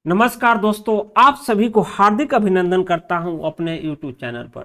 नमस्कार दोस्तों, आप सभी को हार्दिक अभिनंदन करता हूं अपने YouTube चैनल पर।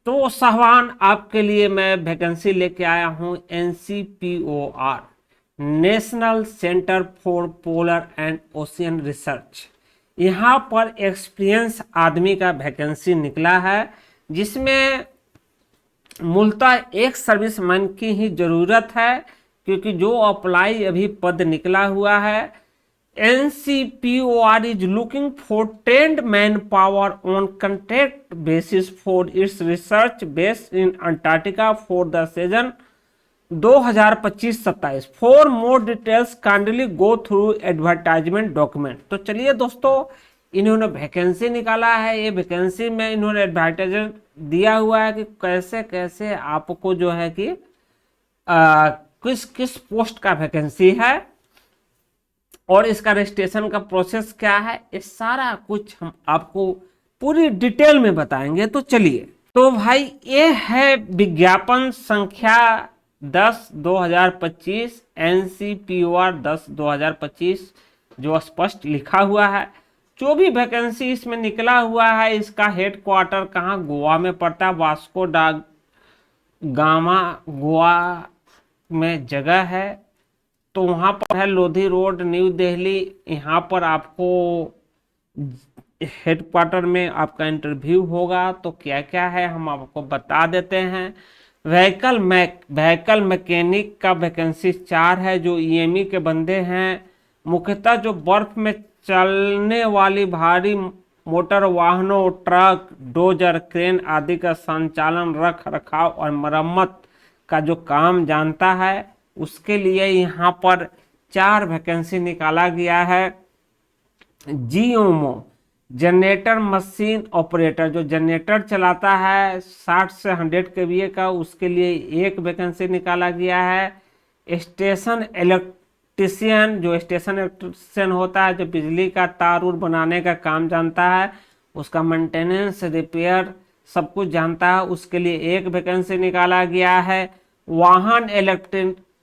तो साहबान, आपके लिए मैं वैकेंसी लेके आया हूं NCPOR, national centre for polar and ocean research. यहाँ पर एक्सपीरियंस आदमी का वैकेंसी निकला है, जिसमें मूलतः एक सर्विसमैन की ही ज़रूरत है, क्योंकि जो अप्लाई अभी पद निकला हुआ है। NCPOR is looking for trained manpower on contract basis for its research based in Antarctica for the season 2025-27। For more details kindly go through advertisement document. तो चलिए दोस्तों, इन्होंने वैकेंसी निकाला है। ये वैकेंसी में इन्होंने एडवर्टाइजमेंट दिया हुआ है कि कैसे कैसे आपको जो है कि किस किस पोस्ट का वैकेंसी है और इसका रजिस्ट्रेशन का प्रोसेस क्या है, ये सारा कुछ हम आपको पूरी डिटेल में बताएंगे। तो चलिए, तो भाई ये है विज्ञापन संख्या 10/2025, NCPOR 10/2025, जो स्पष्ट लिखा हुआ है। जो भी वैकेंसी इसमें निकला हुआ है, इसका हेड क्वार्टर कहाँ गोवा में पड़ता है, वास्को डा गामा गोवा में जगह है। तो वहाँ पर है लोधी रोड, न्यू दिल्ली। यहाँ पर आपको हेडक्वार्टर में आपका इंटरव्यू होगा। तो क्या क्या है हम आपको बता देते हैं। व्हीकल मैकेनिक का वैकेंसी 4 है, जो EME के बंदे हैं। मुख्यतः जो बर्फ में चलने वाली भारी मोटर वाहनों, ट्रक, डोजर, क्रेन आदि का संचालन, रख रखाव और मरम्मत का जो काम जानता है, उसके लिए यहाँ पर 4 वैकेंसी निकाला गया है। GOMO जनरेटर मशीन ऑपरेटर, जो जनरेटर चलाता है 60 से 100 kVA का, उसके लिए 1 वैकेंसी निकाला गया है। स्टेशन इलेक्ट्रिशियन, जो स्टेशन इलेक्ट्रिशियन होता है, जो बिजली का तार उर बनाने का काम जानता है, उसका मेंटेनेंस, रिपेयर सब कुछ जानता है, उसके लिए 1 वैकेंसी निकाला गया है। वाहन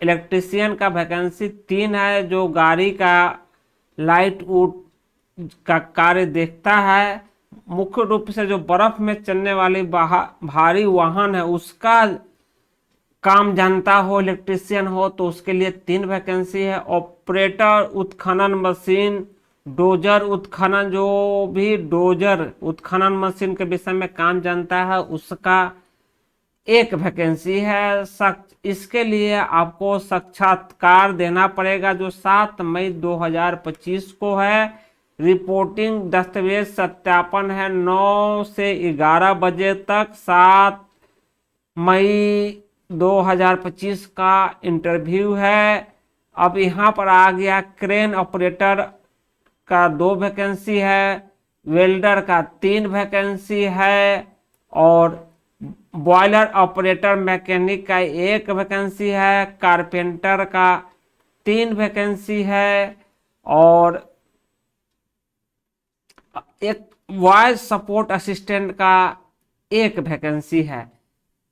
इलेक्ट्रिशियन का वैकेंसी 3 है, जो गाड़ी का लाइट वुड का कार्य देखता है। मुख्य रूप से जो बर्फ में चलने वाली भारी वाहन है, उसका काम जानता हो, इलेक्ट्रिशियन हो, तो उसके लिए 3 वैकेंसी है। ऑपरेटर उत्खनन मशीन, डोजर उत्खनन, जो भी डोजर उत्खनन मशीन के विषय में काम जानता है, उसका 1 वैकेंसी है। इसके लिए आपको साक्षात्कार देना पड़ेगा, जो 7 मई 2025 को है। रिपोर्टिंग दस्तावेज सत्यापन है 9 से 11 बजे तक। 7 मई 2025 का इंटरव्यू है। अब यहाँ पर आ गया क्रेन ऑपरेटर का 2 वैकेंसी है, वेल्डर का 3 वैकेंसी है, और बॉयलर ऑपरेटर मैकेनिक का 1 वैकेंसी है, कारपेंटर का 3 वैकेंसी है, और एक वॉइस सपोर्ट असिस्टेंट का 1 वैकेंसी है।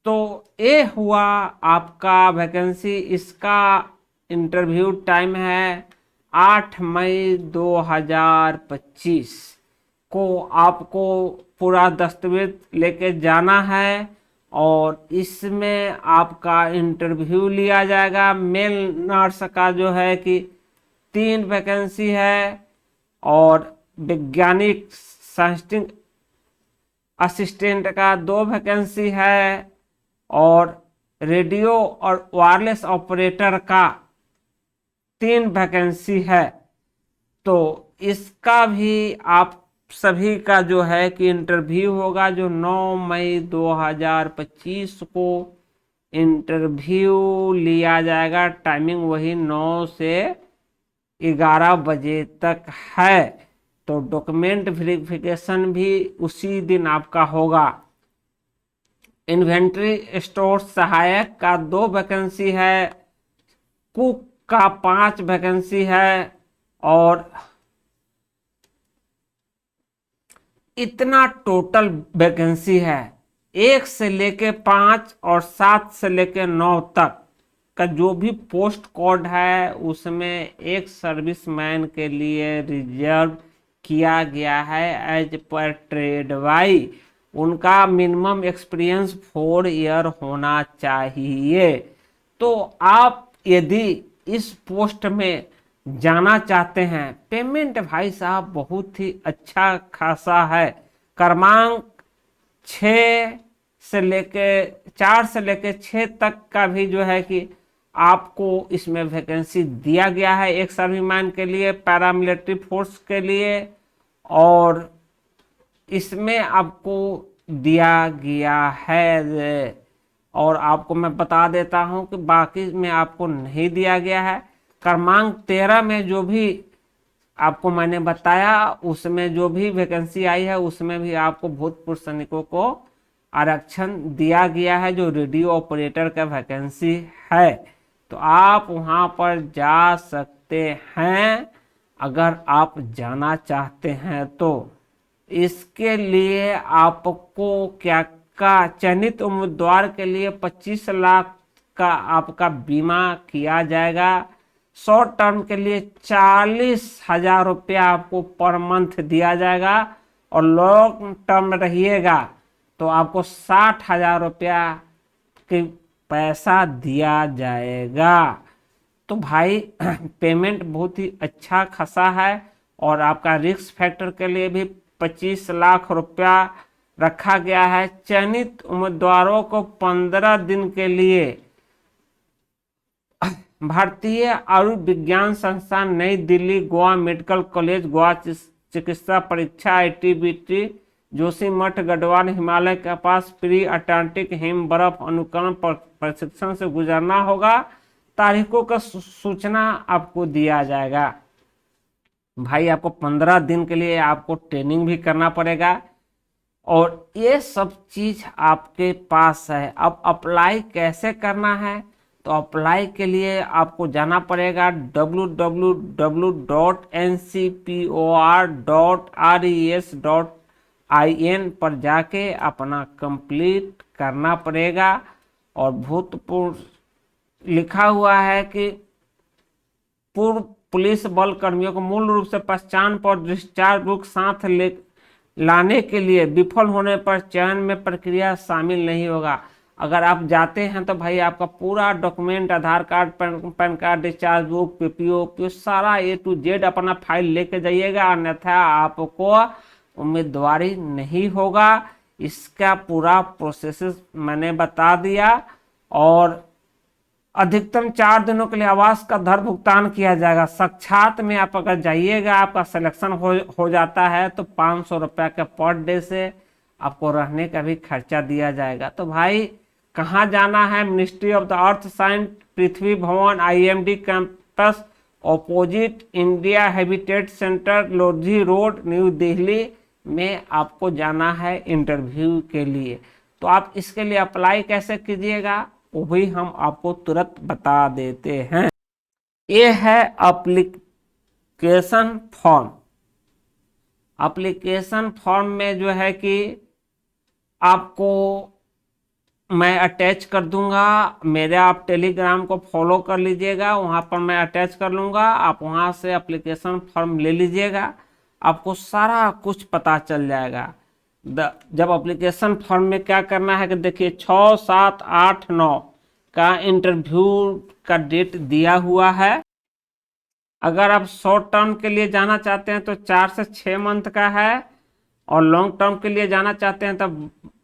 तो ये हुआ आपका वैकेंसी। इसका इंटरव्यू टाइम है 8 मई 2025 को। आपको पूरा दस्तावेज लेके जाना है और इसमें आपका इंटरव्यू लिया जाएगा। मेल नर्स का जो है कि 3 वैकेंसी है, और वैज्ञानिक साइंटिस्ट असिस्टेंट का 2 वैकेंसी है, और रेडियो और वायरलेस ऑपरेटर का 3 वैकेंसी है। तो इसका भी आप सभी का जो है कि इंटरव्यू होगा, जो 9 मई 2025 को इंटरव्यू लिया जाएगा। टाइमिंग वही 9 से 11 बजे तक है। तो डॉक्यूमेंट वेरिफिकेशन भी उसी दिन आपका होगा। इन्वेंट्री स्टोर सहायक का 2 वैकेंसी है, कुक का 5 वैकेंसी है, और इतना टोटल वैकेंसी है। 1 से लेके 5 और 7 से लेके 9 तक का जो भी पोस्ट कोड है, उसमें एक सर्विसमैन के लिए रिजर्व किया गया है एज पर ट्रेड वाई। उनका मिनिमम एक्सपीरियंस 4 ईयर होना चाहिए। तो आप यदि इस पोस्ट में जाना चाहते हैं, पेमेंट भाई साहब बहुत ही अच्छा खासा है। क्रमांक 6 से लेके 4 से लेके 6 तक का भी जो है कि आपको इसमें वैकेंसी दिया गया है, एक सर्विसमैन के लिए, पैरामिलिट्री फोर्स के लिए। और इसमें आपको दिया गया है, और आपको मैं बता देता हूं कि बाकी में आपको नहीं दिया गया है। क्रमांक 13 में जो भी आपको मैंने बताया, उसमें जो भी वैकेंसी आई है उसमें भी आपको भूतपूर्व सैनिकों को आरक्षण दिया गया है, जो रेडियो ऑपरेटर का वैकेंसी है। तो आप वहां पर जा सकते हैं अगर आप जाना चाहते हैं तो। इसके लिए आपको क्या का चयनित उम्मीदवार के लिए 25 लाख का आपका बीमा किया जाएगा। शॉर्ट टर्म के लिए 40,000 रुपया आपको पर मंथ दिया जाएगा, और लॉन्ग टर्म रहिएगा तो आपको 60,000 रुपया की पैसा दिया जाएगा। तो भाई पेमेंट बहुत ही अच्छा खासा है, और आपका रिस्क फैक्टर के लिए भी 25 लाख रुपया रखा गया है। चयनित उम्मीदवारों को 15 दिन के लिए भारतीय आयुर्विज्ञान संस्थान नई दिल्ली, गोवा मेडिकल कॉलेज, गोवा चिकित्सा परीक्षा, आईटीबीटी, जोशीमठ गढ़वाल, हिमालय के पास प्री अटलांटिक हिम बर्फ अनुकरण प्रशिक्षण से गुजरना होगा। तारीखों का सूचना आपको दिया जाएगा। भाई आपको 15 दिन के लिए आपको ट्रेनिंग भी करना पड़ेगा, और ये सब चीज आपके पास है। अब अप्लाई कैसे करना है, तो अप्लाई के लिए आपको जाना पड़ेगा www.ncpor.res.in पर जाके अपना कंप्लीट करना पड़ेगा। और भूतपूर्व लिखा हुआ है कि पूर्व पुलिस बल कर्मियों को मूल रूप से पहचान पर डिस्चार्ज बुक साथ लाने के लिए विफल होने पर चयन में प्रक्रिया शामिल नहीं होगा। अगर आप जाते हैं तो भाई आपका पूरा document, Aadhaar card, PAN card, discharge book, PPO सारा A to Z अपना फाइल लेके जाइएगा, अन्यथा आपको उम्मीदवारी नहीं होगा। इसका पूरा प्रोसेस मैंने बता दिया। और अधिकतम 4 दिनों के लिए आवास का धन भुगतान किया जाएगा। साक्षात में आप अगर जाइएगा, आपका सिलेक्शन हो जाता है तो 500 रुपया के पर डे से आपको रहने का भी खर्चा दिया जाएगा। तो भाई कहाँ जाना है? Ministry of the Earth Science, Prithvi Bhavan, IMD campus, opposite India Habitat Centre, Lodhi Road, New Delhi में आपको जाना है इंटरव्यू के लिए। तो आप इसके लिए अप्लाई कैसे कीजिएगा वो भी हम आपको तुरंत बता देते हैं। ये है एप्लीकेशन फॉर्म। एप्लीकेशन फॉर्म में जो है कि आपको मैं अटैच कर दूंगा। मेरे आप टेलीग्राम को फॉलो कर लीजिएगा, वहां पर मैं अटैच कर लूंगा। आप वहां से एप्लीकेशन फॉर्म ले लीजिएगा, आपको सारा कुछ पता चल जाएगा। जब एप्लीकेशन फॉर्म में क्या करना है कि देखिए 6, 7, 8, 9 का इंटरव्यू का डेट दिया हुआ है। अगर आप शॉर्ट टर्म के लिए जाना चाहते हैं तो 4 से 6 मंथ का है, और लॉन्ग टर्म के लिए जाना चाहते हैं तो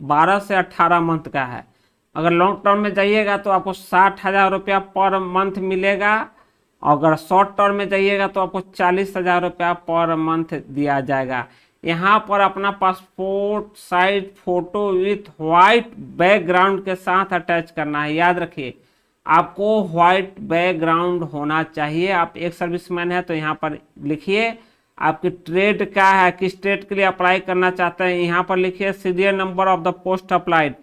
12 से 18 मंथ का है। अगर लॉन्ग टर्म में जाइएगा तो आपको 60,000 रुपया पर मंथ मिलेगा, अगर शॉर्ट टर्म में जाइएगा तो आपको 40,000 रुपया पर मंथ दिया जाएगा। यहाँ पर अपना passport size photo with white background के साथ अटैच करना है। याद रखिए आपको व्हाइट बैकग्राउंड होना चाहिए। आप एक सर्विसमैन है तो यहाँ पर लिखिए आपकी ट्रेड क्या है, किस ट्रेड के लिए अप्लाई करना चाहते हैं, यहाँ पर लिखिए serial number of the post applied.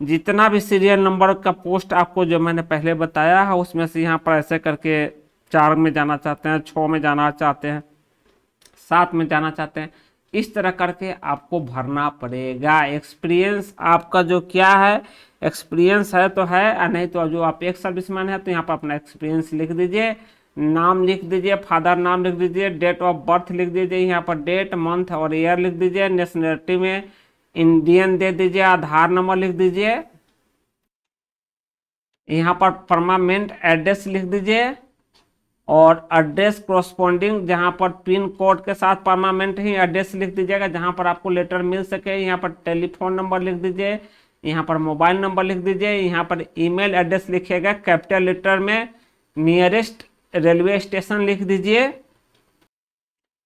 जितना भी सीरियल नंबर का पोस्ट आपको जो मैंने पहले बताया है उसमें से यहाँ पर ऐसे करके 4 में जाना चाहते हैं, 6 में जाना चाहते हैं, 7 में जाना चाहते हैं, इस तरह करके आपको भरना पड़ेगा। एक्सपीरियंस आपका जो क्या है, एक्सपीरियंस है तो है, नहीं तो जो आप एक सर्विसमैन है तो यहाँ पर अपना एक्सपीरियंस लिख दीजिए। नाम लिख दीजिए, फादर नाम लिख दीजिए, डेट ऑफ बर्थ लिख दीजिए, यहाँ पर डेट मंथ और ईयर लिख दीजिए, नेशनलिटी में इंडियन दे दीजिए, आधार नंबर लिख दीजिए, यहाँ पर परमानेंट एड्रेस लिख दीजिए और एड्रेस कोरस्पॉन्डिंग जहाँ पर पिन कोड के साथ परमानेंट ही एड्रेस लिख दीजिएगा जहाँ पर आपको लेटर मिल सके। यहाँ पर टेलीफोन नंबर लिख दीजिए, यहाँ पर मोबाइल नंबर लिख दीजिए, यहाँ पर ईमेल एड्रेस लिखिएगा कैपिटल लेटर में, नियरेस्ट रेलवे स्टेशन लिख दीजिए,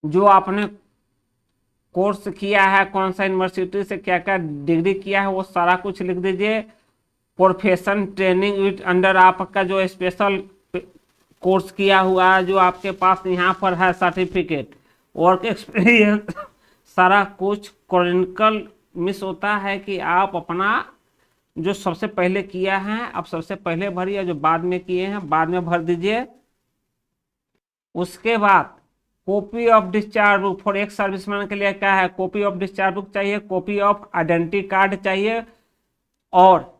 जो आपने कोर्स किया है, कौन सा यूनिवर्सिटी से क्या क्या डिग्री किया है, वो सारा कुछ लिख दीजिए। प्रोफेशन ट्रेनिंग विथ अंडर आपका जो स्पेशल कोर्स किया हुआ है, जो आपके पास यहाँ पर है सर्टिफिकेट, वर्क एक्सपीरियंस, सारा कुछ क्रॉनिकल मिस होता है कि आप अपना जो सबसे पहले किया है आप सबसे पहले भरिए, जो बाद में किए हैं बाद में भर दीजिए। उसके बाद copy of discharge book for एक सर्विसमैन के लिए क्या है, कॉपी ऑफ डिस्चार्ज बुक चाहिए, कॉपी ऑफ आइडेंटिटी कार्ड चाहिए, और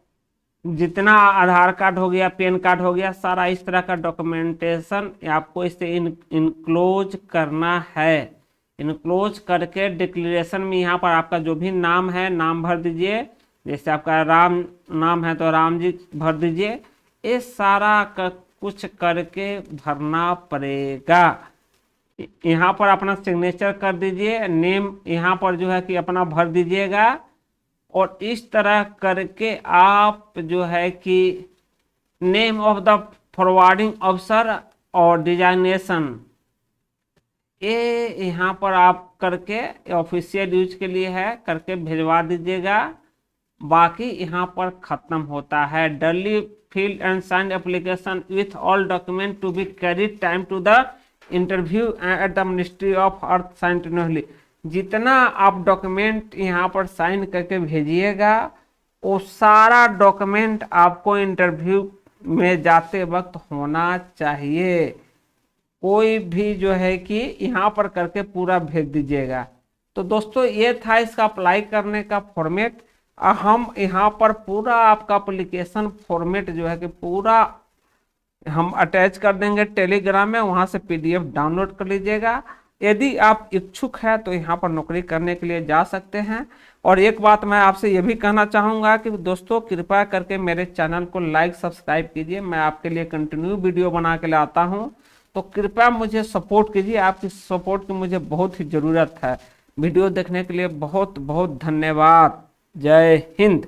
जितना आधार कार्ड हो गया, पैन कार्ड हो गया, सारा इस तरह का डॉक्यूमेंटेशन आपको इससे इनक्लोज करना है। इनक्लोज करके डिक्लेरेशन में यहाँ पर आपका जो भी नाम है नाम भर दीजिए, जैसे आपका राम नाम है तो राम जी भर दीजिए। ये सारा कुछ करके भरना पड़ेगा। यहाँ पर अपना सिग्नेचर कर दीजिए, नेम यहाँ पर जो है कि अपना भर दीजिएगा, और इस तरह करके आप जो है कि name of the forwarding officer और डिजाइनेशन ये यहाँ पर आप करके ऑफिशियल यूज के लिए है करके भिजवा दीजिएगा। बाकी यहाँ पर खत्म होता है। Duly fill and sign application with all document to be carried time to the interview at the ministry of earth scientifically. जितना आप डॉक्यूमेंट यहाँ पर साइन करके भेजिएगा वो सारा डॉक्यूमेंट आपको इंटरव्यू में जाते वक्त होना चाहिए। कोई भी जो है कि यहाँ पर करके पूरा भेज दीजिएगा। तो दोस्तों ये था इसका अप्लाई करने का फॉर्मेट। हम यहाँ पर पूरा आपका एप्लीकेशन फॉर्मेट जो है कि पूरा हम अटैच कर देंगे टेलीग्राम में, वहाँ से PDF डाउनलोड कर लीजिएगा। यदि आप इच्छुक है तो यहाँ पर नौकरी करने के लिए जा सकते हैं। और एक बात मैं आपसे ये भी कहना चाहूँगा कि दोस्तों कृपया करके मेरे चैनल को लाइक सब्सक्राइब कीजिए। मैं आपके लिए कंटिन्यू वीडियो बना के लाता हूँ, तो कृपया मुझे सपोर्ट कीजिए। आपकी सपोर्ट की मुझे बहुत ही ज़रूरत है। वीडियो देखने के लिए बहुत बहुत धन्यवाद। जय हिंद।